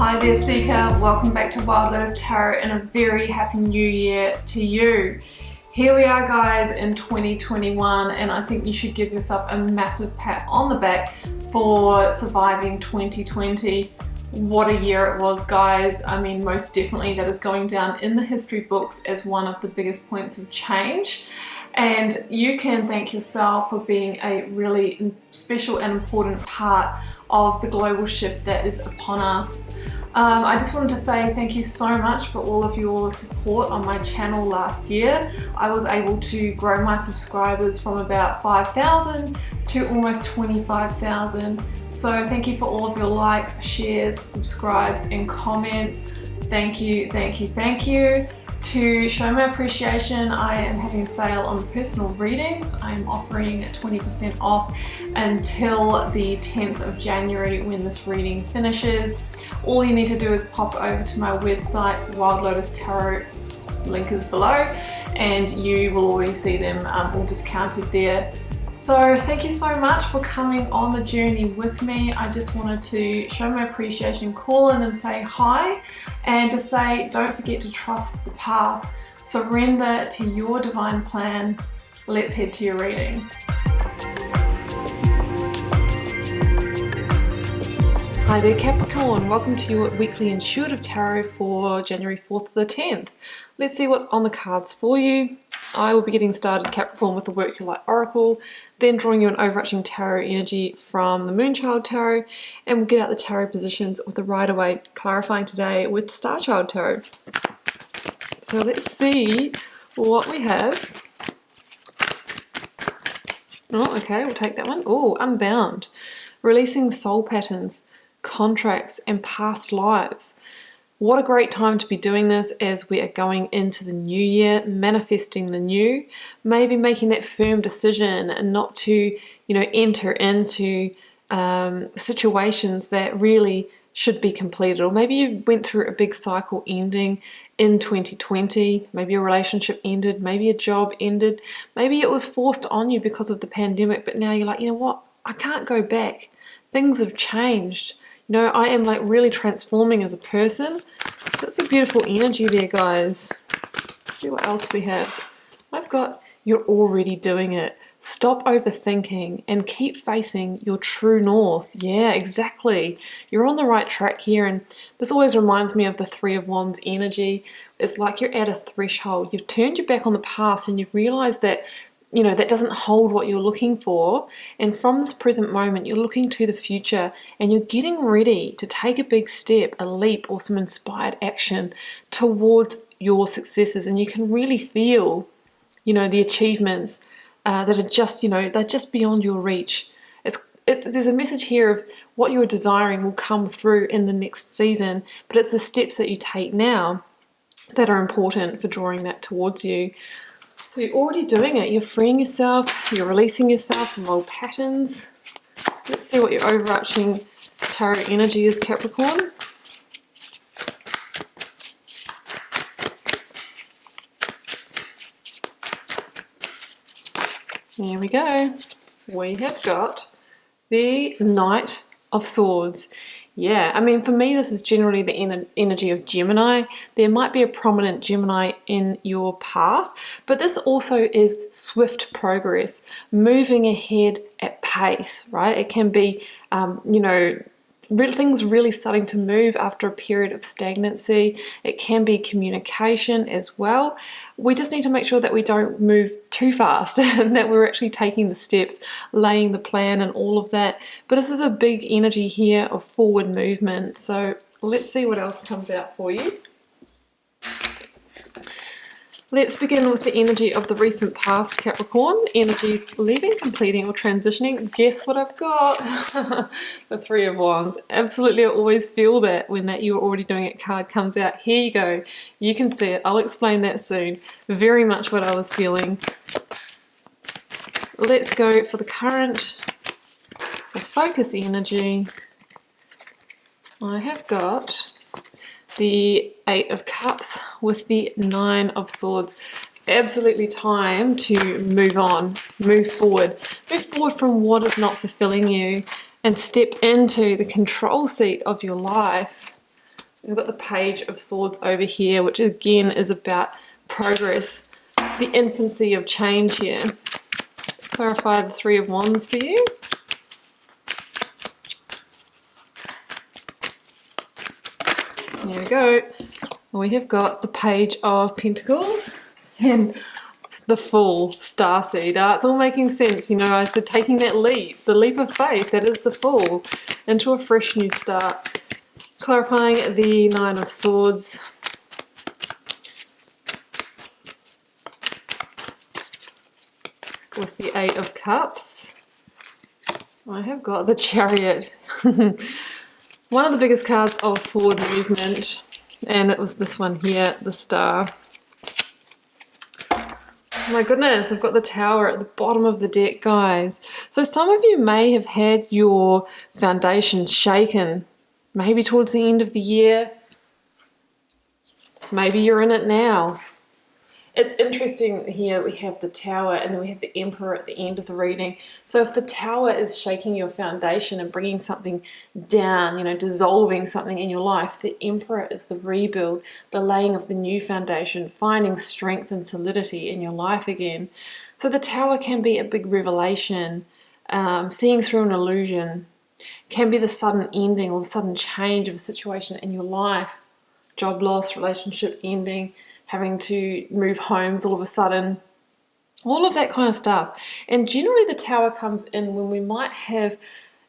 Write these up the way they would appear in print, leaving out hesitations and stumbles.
Hi there Seeker, welcome back to Wild Lotus Tarot and a very happy new year to you. Here we are guys in 2021 and I think you should give yourself a massive pat on the back for surviving 2020. What a year it was guys. I mean, most definitely that is going down in the history books as one of the biggest points of change. And you can thank yourself for being a really special and important part of the global shift that is upon us. I just wanted to say thank you so much for all of your support on my channel last year. I was able to grow my subscribers from about 5,000 to almost 25,000. So thank you for all of your likes, shares, subscribes and comments. Thank you, thank you, thank you. To show my appreciation, I am having a sale on personal readings. I'm offering 20% off until the 10th of January when this reading finishes. All you need to do is pop over to my website, Wild Lotus Tarot, link is below, and you will already see them all discounted there. So thank you so much for coming on the journey with me. I just wanted to show my appreciation, call in and say hi, and to say don't forget to trust the path. Surrender to your divine plan. Let's head to your reading. Hi there Capricorn, welcome to your weekly intuitive tarot for January 4th to the 10th. Let's see what's on the cards for you. I will be getting started, Capricorn, with the Work Your Light Oracle, then drawing you an overarching tarot energy from the Moonchild Tarot, and we'll get out the tarot positions with the Rider-Waite, clarifying today with the Starchild Tarot. So let's see what we have. Oh, okay, we'll take that one. Oh, Unbound. Releasing soul patterns, contracts, and past lives. What a great time to be doing this as we are going into the new year, manifesting the new, maybe making that firm decision and not to, enter into situations that really should be completed. Or maybe you went through a big cycle ending in 2020, maybe a relationship ended, maybe a job ended, maybe it was forced on you because of the pandemic, but now you're like, you know what, I can't go back. Things have changed. I am like really transforming as a person. That's a beautiful energy there, guys. Let's see what else we have. I've got, you're already doing it. Stop overthinking and keep facing your true north. Yeah, exactly. You're on the right track here. And this always reminds me of the Three of Wands energy. It's like you're at a threshold. You've turned your back on the past and you've realized that that doesn't hold what you're looking for. And from this present moment, you're looking to the future and you're getting ready to take a big step, a leap, or some inspired action towards your successes. And you can really feel, the achievements that are just, they're just beyond your reach. There's a message here of what you're desiring will come through in the next season, but it's the steps that you take now that are important for drawing that towards you. So you're already doing it. You're freeing yourself. You're releasing yourself from old patterns. Let's see what your overarching tarot energy is, Capricorn. There we go. We have got the Knight of Swords. Yeah, I mean, for me, this is generally the energy of Gemini. There might be a prominent Gemini in your path, but this also is swift progress, moving ahead at pace, right? It can be, things really starting to move after a period of stagnancy. It can be communication as well. We just need to make sure that we don't move too fast and that we're actually taking the steps, laying the plan and all of that. But this is a big energy here of forward movement. So let's see what else comes out for you. Let's begin with the energy of the recent past, Capricorn. Energies leaving, completing, or transitioning. Guess what I've got? The Three of Wands. Absolutely, I always feel that when that you're already doing it card comes out. Here you go. You can see it. I'll explain that soon. Very much what I was feeling. Let's go for the current, the focus energy. I have got the Eight of Cups with the Nine of Swords. It's absolutely time to move on, move forward from what is not fulfilling you and step into the control seat of your life. We've got the Page of Swords over here, which again is about progress, the infancy of change here. Let's clarify the Three of Wands for you. There we go. We have got the Page of Pentacles and the Fool, Starseed. It's all making sense, you know. So taking that leap, the leap of faith, that is the Fool, into a fresh new start. Clarifying the Nine of Swords. With the Eight of Cups. I have got the Chariot. One of the biggest cards of forward movement. And it was this one here, the Star. Oh my goodness, I've got the Tower at the bottom of the deck, guys. So some of you may have had your foundation shaken, maybe towards the end of the year. Maybe you're in it now. It's interesting here, we have the Tower and then we have the Emperor at the end of the reading. So if the Tower is shaking your foundation and bringing something down, you know, dissolving something in your life, the Emperor is the rebuild, the laying of the new foundation, finding strength and solidity in your life again. So the Tower can be a big revelation, seeing through an illusion, can be the sudden ending or the sudden change of a situation in your life, job loss, relationship ending, having to move homes all of a sudden, all of that kind of stuff. And generally the Tower comes in when we might have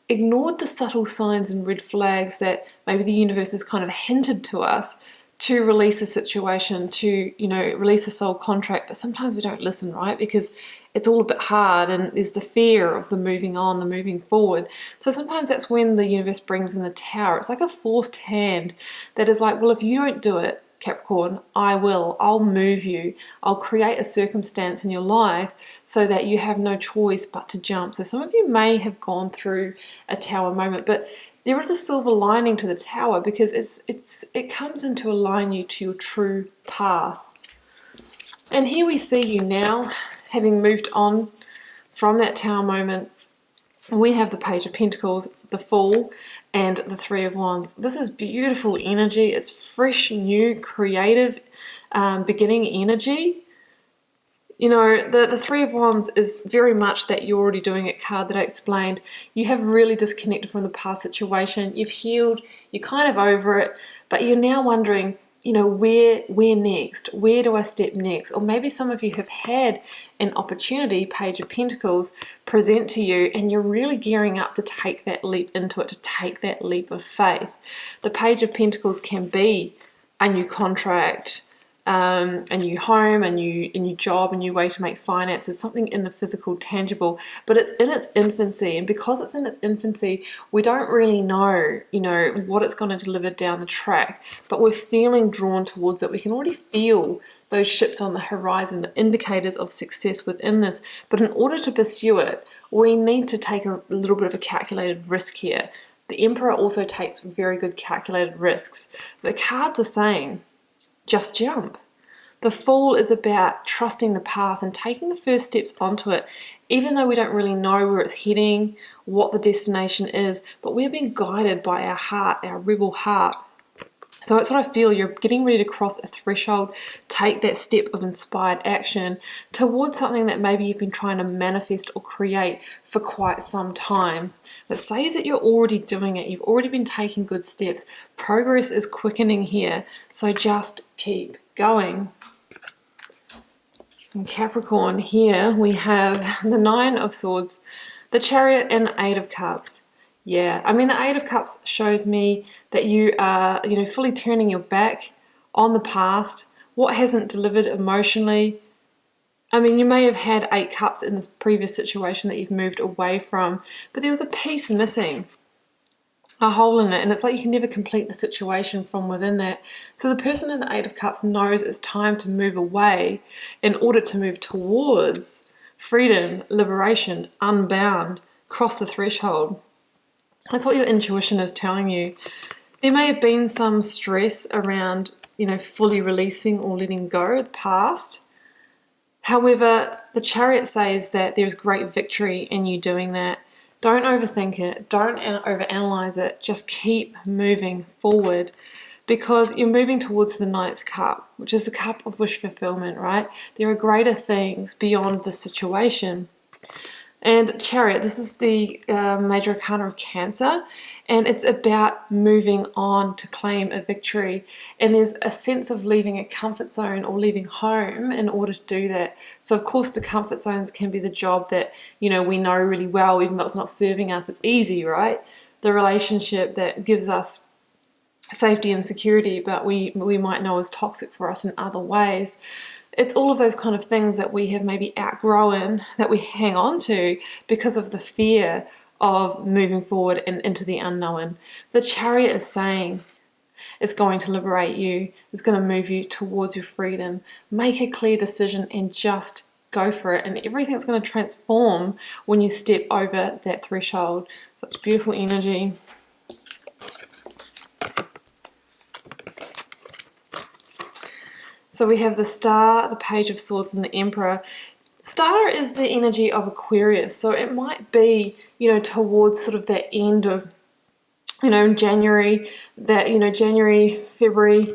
ignored the subtle signs and red flags that maybe the universe has kind of hinted to us to release a situation, to, you know, release a soul contract. But sometimes we don't listen, right? Because it's all a bit hard and there's the fear of the moving on, the moving forward. So sometimes that's when the universe brings in the Tower. It's like a forced hand that is like, well, if you don't do it, Capricorn, I will. I'll move you. I'll create a circumstance in your life so that you have no choice but to jump. So some of you may have gone through a Tower moment, but there is a silver lining to the Tower because it comes in to align you to your true path. And here we see you now, having moved on from that Tower moment. We have the Page of Pentacles, the Fool, and the Three of Wands. This is beautiful energy. It's fresh, new, creative, beginning energy. You know, the Three of Wands is very much that you're already doing it card that I explained. You have really disconnected from the past situation. You've healed. You're kind of over it, but you're now wondering, you know, where next? Where do I step next? Or maybe some of you have had an opportunity, Page of Pentacles, present to you, and you're really gearing up to take that leap into it, to take that leap of faith. The Page of Pentacles can be a new contract, a new home, a new job, a new way to make finances, something in the physical, tangible, but it's in its infancy. And because it's in its infancy, we don't really know, you know, what it's going to deliver down the track, but we're feeling drawn towards it. We can already feel those ships on the horizon, the indicators of success within this. But in order to pursue it, we need to take a little bit of a calculated risk here. The Emperor also takes very good calculated risks. The cards are saying, just jump. The Fool is about trusting the path and taking the first steps onto it, even though we don't really know where it's heading, what the destination is, but we're being guided by our heart, our rebel heart. So that's what I feel. You're getting ready to cross a threshold, take that step of inspired action towards something that maybe you've been trying to manifest or create for quite some time. That says that you're already doing it. You've already been taking good steps. Progress is quickening here. So just keep going. In Capricorn, here we have the Nine of Swords, the Chariot, and the Eight of Cups. Yeah, I mean, the Eight of Cups shows me that you are, you know, fully turning your back on the past, what hasn't delivered emotionally. I mean, you may have had 8 cups in this previous situation that you've moved away from, but there was a piece missing, a hole in it, and it's like you can never complete the situation from within that. So the person in the Eight of Cups knows it's time to move away in order to move towards freedom, liberation, unbound, cross the threshold. That's what your intuition is telling you. There may have been some stress around, you know, fully releasing or letting go of the past. However, the Chariot says that there's great victory in you doing that. Don't overthink it. Don't overanalyze it. Just keep moving forward. because you're moving towards the ninth cup, which is the cup of wish fulfillment, right? There are greater things beyond the situation. And Chariot, this is the major arcana of Cancer, and it's about moving on to claim a victory. And there's a sense of leaving a comfort zone or leaving home in order to do that. So of course the comfort zones can be the job that, you know, we know really well, even though it's not serving us, it's easy, right? The relationship that gives us safety and security, but we might know is toxic for us in other ways. It's all of those kind of things that we have maybe outgrown, that we hang on to because of the fear of moving forward and into the unknown. The Chariot is saying it's going to liberate you. It's going to move you towards your freedom. Make a clear decision and just go for it. And everything's going to transform when you step over that threshold. So it's beautiful energy. So we have the Star, the Page of Swords, and the Emperor. Star is the energy of Aquarius, so it might be, you know, towards sort of that end of, you know, January, that, you know, January, February,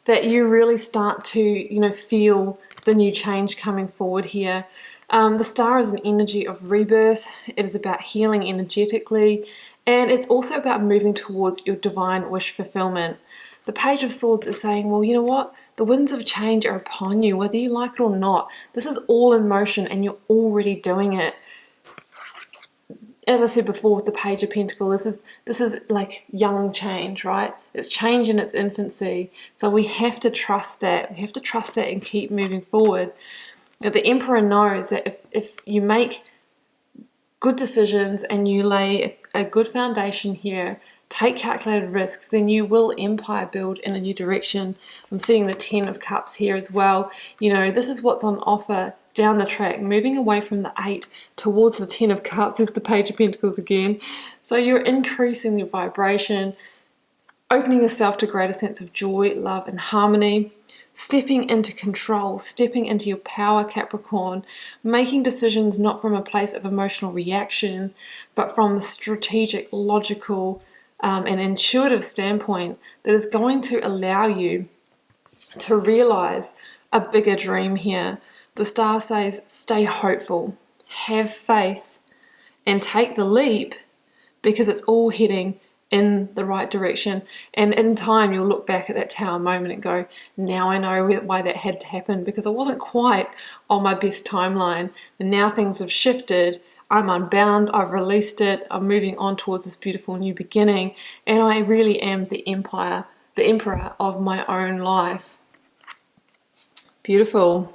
that you really start to, you know, feel the new change coming forward here. The Star is an energy of rebirth. It is about healing energetically, and it's also about moving towards your divine wish fulfillment. The Page of Swords is saying, well, you know what? The winds of change are upon you, whether you like it or not. This is all in motion and you're already doing it. As I said before with the Page of Pentacles, this is like young change, right? It's change in its infancy. So we have to trust that. We have to trust that and keep moving forward. But the Emperor knows that if you make good decisions and you lay a good foundation here, take calculated risks, then you will empire build in a new direction. I'm seeing the 10 of Cups here as well. You know, this is what's on offer down the track, moving away from the 8 towards the 10 of Cups is the Page of Pentacles again. So you're increasing your vibration, opening yourself to a greater sense of joy, love, and harmony. Stepping into control, stepping into your power, Capricorn, making decisions not from a place of emotional reaction, but from a strategic, logical, and intuitive standpoint that is going to allow you to realize a bigger dream here. The Star says, stay hopeful, have faith, and take the leap because it's all heading in the right direction. And in time, you'll look back at that Tower moment and go, now I know why that had to happen, because I wasn't quite on my best timeline. And now things have shifted. I'm unbound, I've released it, I'm moving on towards this beautiful new beginning, and I really am the emperor of my own life. Beautiful.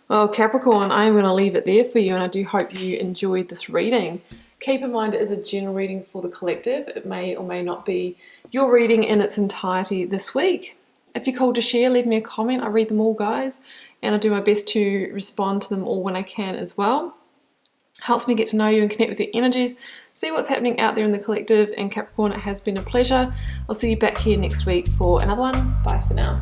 Well, Capricorn, I'm going to leave it there for you, and I do hope you enjoyed this reading. Keep in mind it is a general reading for the collective. It may or may not be your reading in its entirety this week. If you're called to share, leave me a comment. I read them all, guys, and I do my best to respond to them all when I can as well. Helps me get to know you and connect with your energies, see what's happening out there in the collective. And Capricorn, it has been a pleasure. I'll see you back here next week for another one. Bye for now.